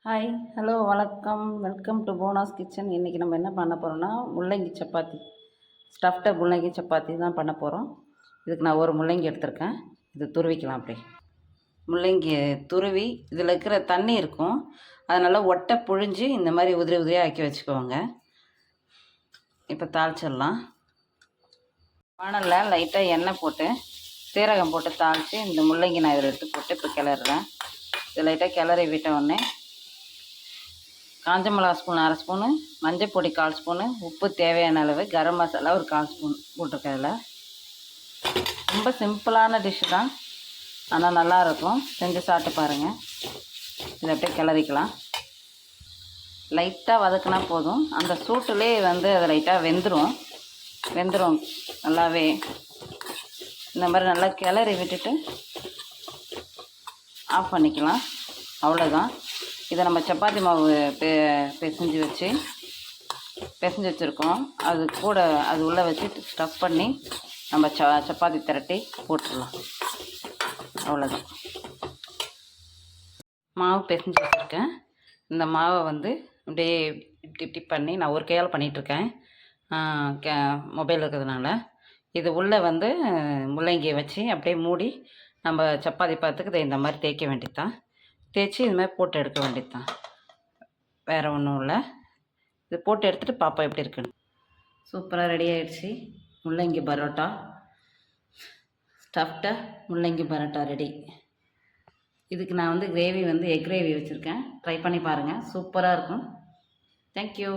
Hi hello வணக்கம் welcome to போனாஸ் kitchen. இன்றைக்கி நம்ம என்ன பண்ண போகிறோம்னா முள்ளங்கி சப்பாத்தி, ஸ்டஃப்டு முள்ளங்கி சப்பாத்தி தான் பண்ண போகிறோம். இதுக்கு நான் ஒரு முள்ளங்கி எடுத்திருக்கேன். இது துருவிக்கலாம். அப்படி முள்ளங்கி துருவி இதில் இருக்கிற தண்ணி இருக்கும், அதனால் ஒட்டை புழிஞ்சு இந்த மாதிரி உதிரி உதிரியாக ஆக்கி வச்சுக்கோங்க. இப்போ தாளிச்சிடலாம். வானலில் லைட்டாக எண்ணெய் போட்டு சீரகம் போட்டு தாளித்து இந்த முள்ளங்கி நான் இதில் எடுத்து போட்டு இப்போ கிளறுறேன். இது லைட்டாக கிளறி விட்ட உடனே காஞ்ச மிளகா ஸ்பூன் அரை ஸ்பூனு, மஞ்சள் பொடி 1/4 ஸ்பூனு, உப்பு தேவையான அளவு, கரம் மசாலா ஒரு 1/4 ஸ்பூன் போட்டிருக்கேன். அதில் ரொம்ப சிம்பிளான டிஷ்ஷு தான், ஆனால் நல்லாயிருக்கும். செஞ்சு சாப்பிட்டு பாருங்கள். இதை அப்படியே கிளறிக்கலாம். லைட்டாக வதக்கினா போதும். அந்த சூட்டுலேயே அது லைட்டாக வெந்துடும் நல்லாவே. இந்த மாதிரி நல்லா கிளறி விட்டுட்டு ஆஃப் பண்ணிக்கலாம். அவ்வளோதான். இதை நம்ம சப்பாத்தி மாவு பிசைஞ்சு வச்சுருக்கோம். அது கூட அது உள்ளே வச்சு ஸ்டஃப் பண்ணி நம்ம சப்பாத்தி திரட்டி போட்டுடலாம். அவ்வளோதான். மாவு பிசைஞ்சு வச்சுருக்கேன். இந்த மாவை அப்படியே இப்படி பண்ணி நான் ஒரு கையால் பண்ணிகிட்ருக்கேன், மொபைல் இருக்கிறதுனால. இது உள்ளே முள்ளங்கியை வச்சு அப்படியே மூடி நம்ம சப்பாத்தி பார்த்துக்கு இதை இந்த மாதிரி தேய்க்க வேண்டியது. தேய்ச்சி இது மாதிரி போட்டு எடுக்க வேண்டியது தான், வேறு ஒன்றும் இல்லை. இது போட்டு எடுத்துகிட்டு பாப்பா எப்படி இருக்குன்னு. சூப்பராக ரெடி ஆகிடுச்சு. முள்ளங்கி பரோட்டா, ஸ்டஃப்டு முள்ளங்கி பரோட்டா ரெடி. இதுக்கு நான் கிரேவி எக் கிரேவி வச்சுருக்கேன். ட்ரை பண்ணி பாருங்கள், சூப்பராக இருக்கும். தேங்க்யூ.